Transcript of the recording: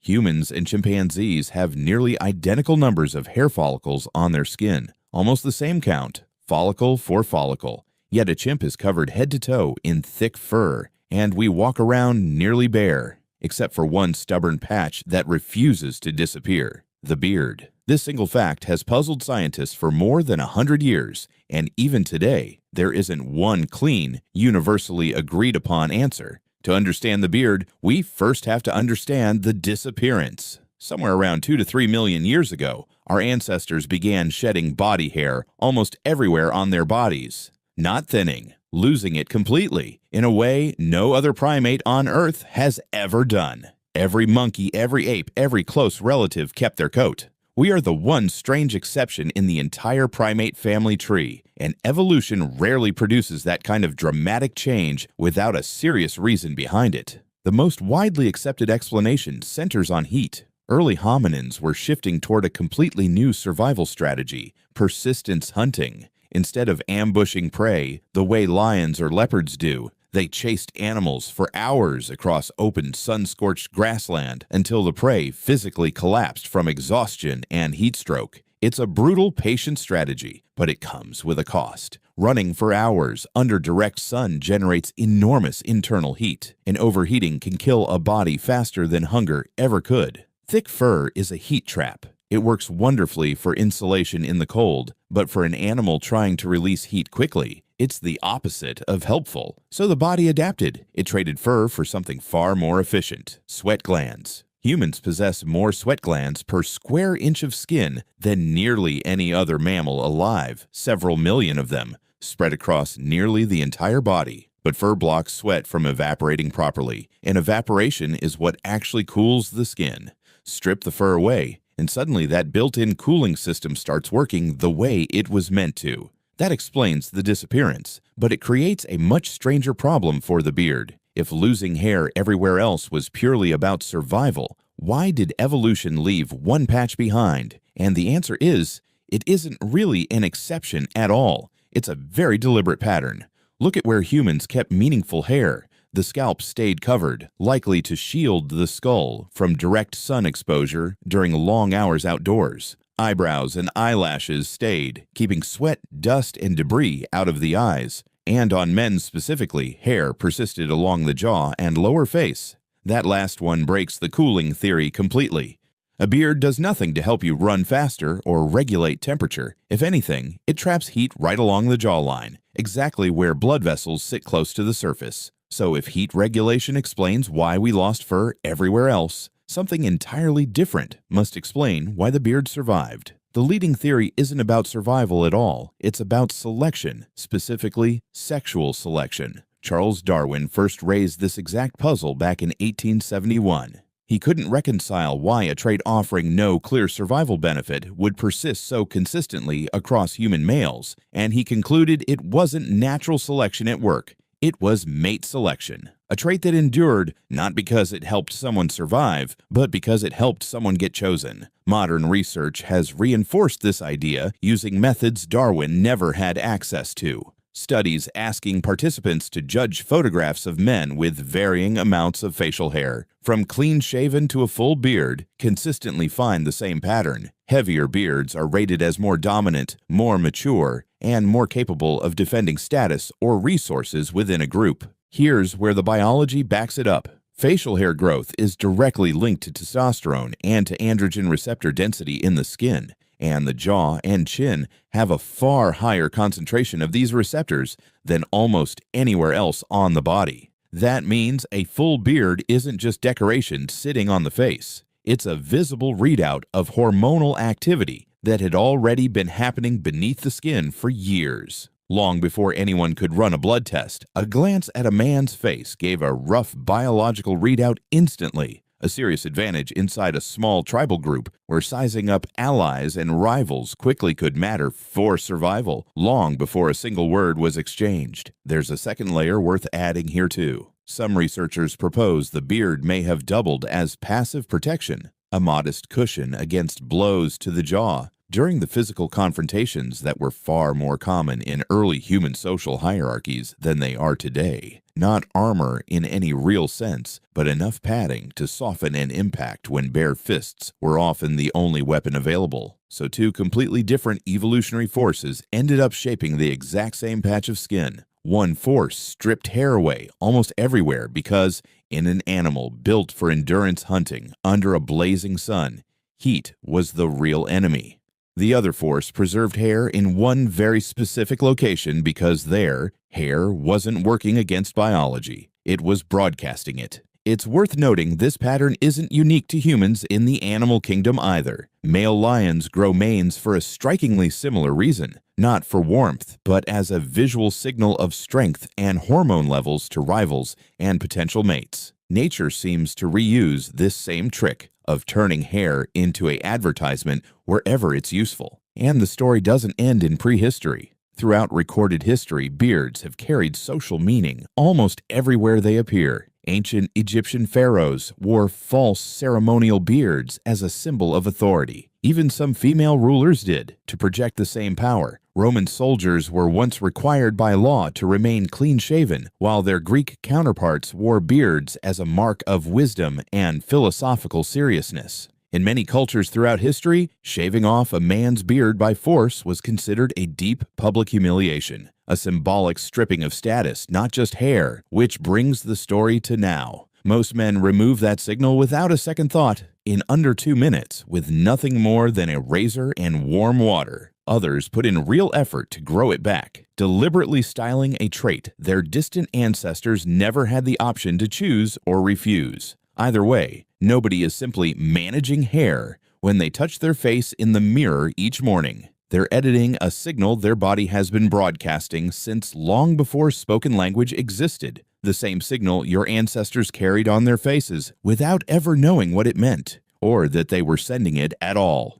Humans and chimpanzees have nearly identical numbers of hair follicles on their skin, almost the same count, follicle for follicle. Yet a chimp is covered head to toe in thick fur, and we walk around nearly bare, except for one stubborn patch that refuses to disappear, the beard. This single fact has puzzled scientists for more than 100 years, and even today, there isn't one clean, universally agreed upon answer. To understand the beard, we first have to understand the disappearance. Somewhere around 2 to 3 million years ago, our ancestors began shedding body hair almost everywhere on their bodies. Not thinning, losing it completely, in a way no other primate on Earth has ever done. Every monkey, every ape, every close relative kept their coat. We are the one strange exception in the entire primate family tree, and evolution rarely produces that kind of dramatic change without a serious reason behind it. The most widely accepted explanation centers on heat. Early hominins were shifting toward a completely new survival strategy, persistence hunting. Instead of ambushing prey the way lions or leopards do, they chased animals for hours across open, sun-scorched grassland until the prey physically collapsed from exhaustion and heat stroke. It's a brutal, patient strategy, but it comes with a cost. Running for hours under direct sun generates enormous internal heat, and overheating can kill a body faster than hunger ever could. Thick fur is a heat trap. It works wonderfully for insulation in the cold, but for an animal trying to release heat quickly, it's the opposite of helpful. So the body adapted. It traded fur for something far more efficient: sweat glands. Humans possess more sweat glands per square inch of skin than nearly any other mammal alive, several million of them, spread across nearly the entire body. But fur blocks sweat from evaporating properly, and evaporation is what actually cools the skin. Strip the fur away, and suddenly that built-in cooling system starts working the way it was meant to. That explains the disappearance, but it creates a much stranger problem for the beard. If losing hair everywhere else was purely about survival, why did evolution leave one patch behind? And the answer is, it isn't really an exception at all. It's a very deliberate pattern. Look at where humans kept meaningful hair. The scalp stayed covered, likely to shield the skull from direct sun exposure during long hours outdoors. Eyebrows and eyelashes stayed, keeping sweat, dust, and debris out of the eyes. And on men specifically, hair persisted along the jaw and lower face. That last one breaks the cooling theory completely. A beard does nothing to help you run faster or regulate temperature. If anything, it traps heat right along the jawline, exactly where blood vessels sit close to the surface. So if heat regulation explains why we lost fur everywhere else, something entirely different must explain why the beard survived. The leading theory isn't about survival at all. It's about selection, specifically sexual selection. Charles Darwin first raised this exact puzzle back in 1871. He couldn't reconcile why a trait offering no clear survival benefit would persist so consistently across human males, and he concluded it wasn't natural selection at work. It was mate selection, a trait that endured not because it helped someone survive, but because it helped someone get chosen. Modern research has reinforced this idea using methods Darwin never had access to. Studies asking participants to judge photographs of men with varying amounts of facial hair, from clean-shaven to a full beard, consistently find the same pattern. Heavier beards are rated as more dominant, more mature, and more capable of defending status or resources within a group. Here's where the biology backs it up. Facial hair growth is directly linked to testosterone and to androgen receptor density in the skin, and the jaw and chin have a far higher concentration of these receptors than almost anywhere else on the body. That means a full beard isn't just decoration sitting on the face. It's a visible readout of hormonal activity that had already been happening beneath the skin for years. Long before anyone could run a blood test, a glance at a man's face gave a rough biological readout instantly, a serious advantage inside a small tribal group where sizing up allies and rivals quickly could matter for survival, long before a single word was exchanged. There's a second layer worth adding here too. Some researchers propose the beard may have doubled as passive protection, a modest cushion against blows to the jaw. During the physical confrontations that were far more common in early human social hierarchies than they are today, not armor in any real sense, but enough padding to soften an impact when bare fists were often the only weapon available. So two completely different evolutionary forces ended up shaping the exact same patch of skin. One force stripped hair away almost everywhere because, in an animal built for endurance hunting under a blazing sun, heat was the real enemy. The other force preserved hair in one very specific location because there, hair wasn't working against biology. It was broadcasting it. It's worth noting this pattern isn't unique to humans in the animal kingdom either. Male lions grow manes for a strikingly similar reason, not for warmth, but as a visual signal of strength and hormone levels to rivals and potential mates. Nature seems to reuse this same trick of turning hair into an advertisement wherever it's useful. And the story doesn't end in prehistory. Throughout recorded history, beards have carried social meaning almost everywhere they appear. Ancient Egyptian pharaohs wore false ceremonial beards as a symbol of authority. Even some female rulers did, to project the same power. Roman soldiers were once required by law to remain clean-shaven, while their Greek counterparts wore beards as a mark of wisdom and philosophical seriousness. In many cultures throughout history, shaving off a man's beard by force was considered a deep public humiliation, a symbolic stripping of status, not just hair, which brings the story to now. Most men remove that signal without a second thought, in under 2 minutes, with nothing more than a razor and warm water. Others put in real effort to grow it back, deliberately styling a trait their distant ancestors never had the option to choose or refuse. Either way, nobody is simply managing hair when they touch their face in the mirror each morning. They're editing a signal their body has been broadcasting since long before spoken language existed, the same signal your ancestors carried on their faces without ever knowing what it meant, or that they were sending it at all.